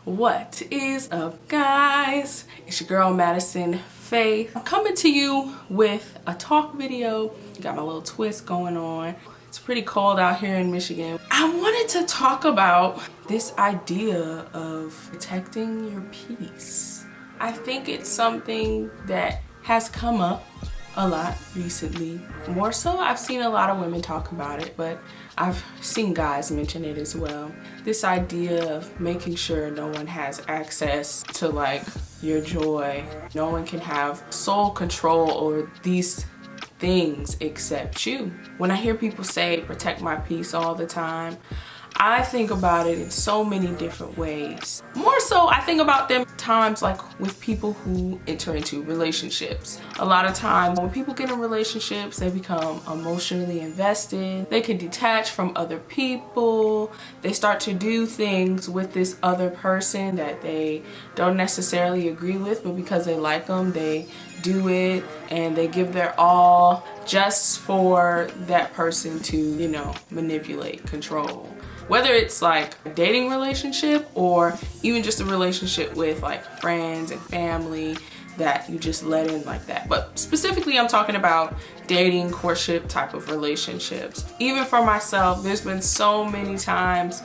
What is up, guys? It's your girl MadisonFaith. I'm coming to you with a talk video. Got my little twist going on. It's pretty cold out here in Michigan. I wanted to talk about this idea of protecting your peace. I think it's something that has come up a lot recently. More so, I've seen a lot of women talk about it, but I've seen guys mention it as well. This idea of making sure no one has access to like your joy. No one can have sole control over these things except you. When I hear people say protect my peace all the time, I think about it in so many different ways. More so, I think about them times like with people who enter into relationships. A lot of times when people get in relationships, they become emotionally invested. They can detach from other people. They start to do things with this other person that they don't necessarily agree with, but because they like them, they do it and they give their all just for that person to, you know, manipulate, control. Whether it's like a dating relationship or even just a relationship with like friends and family that you just let in like that. But specifically, I'm talking about dating, courtship type of relationships. Even for myself, there's been so many times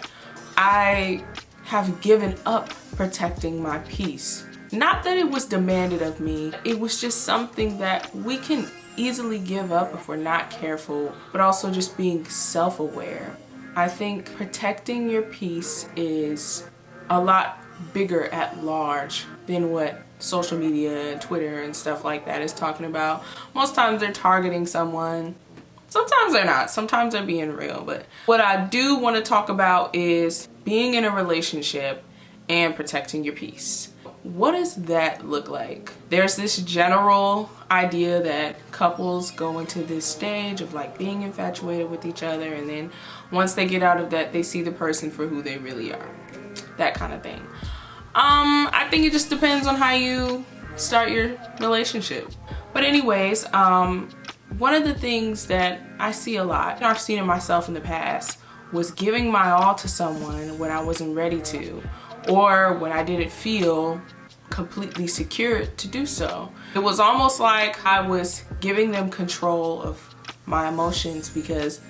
I have given up protecting my peace. Not that it was demanded of me, it was just something that we can easily give up if we're not careful, but also just being self-aware. I think protecting your peace is a lot bigger at large than what social media and Twitter and stuff like that is talking about. Most times they're targeting someone. Sometimes they're not. Sometimes they're being real. But what I do want to talk about is being in a relationship and protecting your peace. What does that look like? There's this general idea that couples go into this stage of like being infatuated with each other, and then once they get out of that, they see the person for who they really are. That kind of thing. I think it just depends on how you start your relationship. But anyways, one of the things that I see a lot, and I've seen it myself in the past, was giving my all to someone when I wasn't ready to, or when I didn't feel completely secure to do so. It was almost like I was giving them control of my emotions because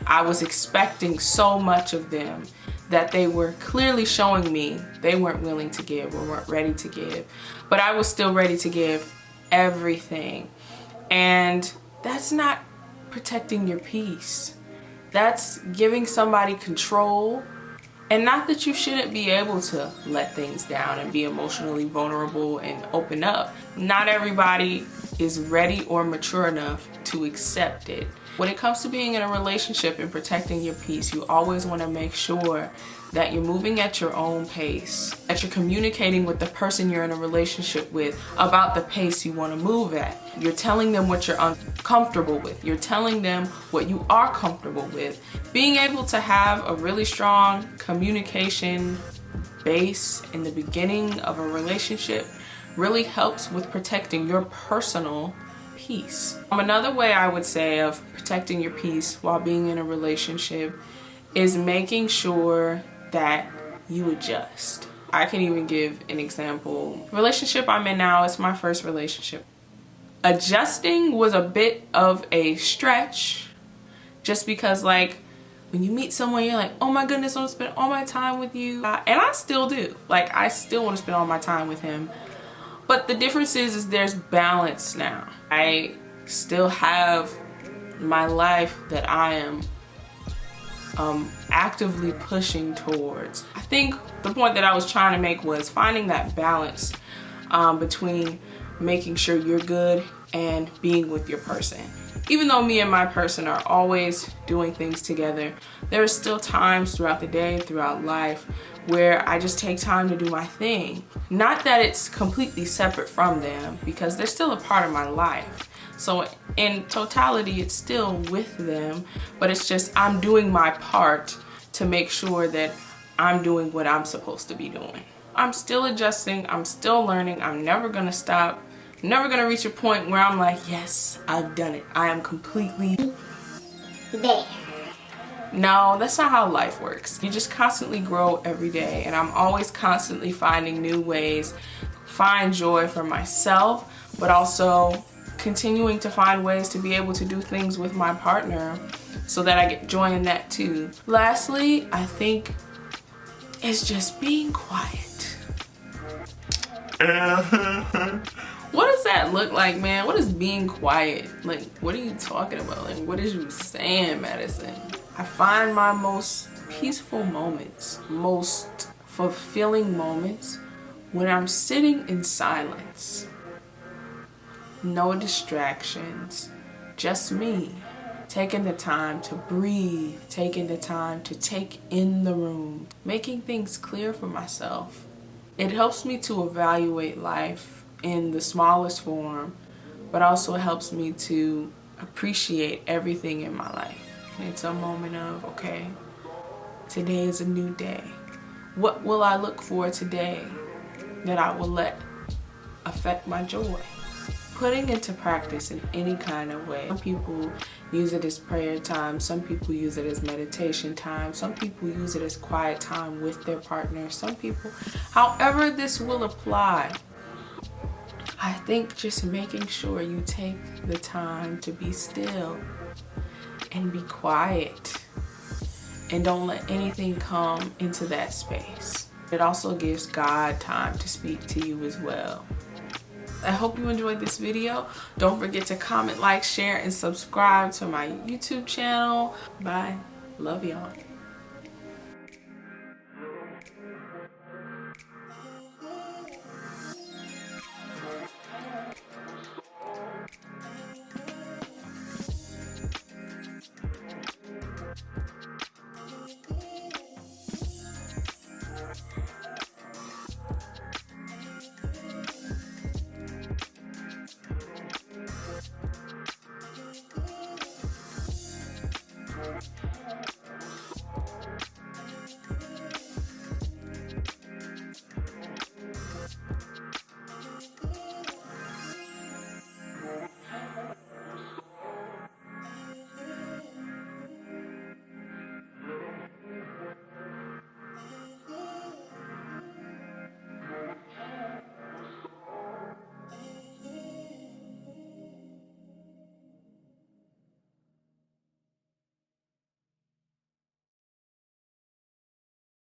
I was expecting so much of them that they were clearly showing me they weren't willing to give or weren't ready to give. But I was still ready to give everything. And that's not protecting your peace. That's giving somebody control. And not that you shouldn't be able to let things down and be emotionally vulnerable and open up. Not everybody is ready or mature enough to accept it. When it comes to being in a relationship and protecting your peace, you always want to make sure that you're moving at your own pace, that you're communicating with the person you're in a relationship with about the pace you want to move at. You're telling them what you're uncomfortable with. You're telling them what you are comfortable with. Being able to have a really strong communication base in the beginning of a relationship really helps with protecting your personal peace. Another way I would say of protecting your peace while being in a relationship is making sure that you adjust. I can even give an example. The relationship I'm in now is my first relationship. Adjusting was a bit of a stretch just because like when you meet someone you're like, oh my goodness, I want to spend all my time with you. And I still do. Like I still want to spend all my time with him. But the difference is there's balance now. I still have my life that I am actively pushing towards. I think the point that I was trying to make was finding that balance between making sure you're good and being with your person. Even though me and my person are always doing things together, there are still times throughout the day, throughout life, where I just take time to do my thing. Not that it's completely separate from them, because they're still a part of my life. So in totality, it's still with them, but it's just I'm doing my part to make sure that I'm doing what I'm supposed to be doing. I'm still adjusting, I'm still learning, I'm never gonna stop. I'm never gonna reach a point where I'm like, yes, I've done it. I am completely there. No, that's not how life works. You just constantly grow every day, and I'm always constantly finding new ways, find joy for myself, but also continuing to find ways to be able to do things with my partner so that I get joy in that too. Lastly, I think it's just being quiet. What does that look like, man? What is being quiet? Like, what are you talking about? Like, what is you saying, Madison? I find my most peaceful moments, most fulfilling moments when I'm sitting in silence. No distractions, just me. Taking the time to breathe, taking the time to take in the room, making things clear for myself. It helps me to evaluate life in the smallest form, but also helps me to appreciate everything in my life. It's a moment of, okay, today is a new day. What will I look for today that I will let affect my joy? Putting into practice in any kind of way. Some people use it as prayer time, some people use it as meditation time, some people use it as quiet time with their partner, some people, however this will apply. I think just making sure you take the time to be still and be quiet and don't let anything come into that space. It also gives God time to speak to you as well. I hope you enjoyed this video. Don't forget to comment, like, share, and subscribe to my YouTube channel. Bye. Love y'all.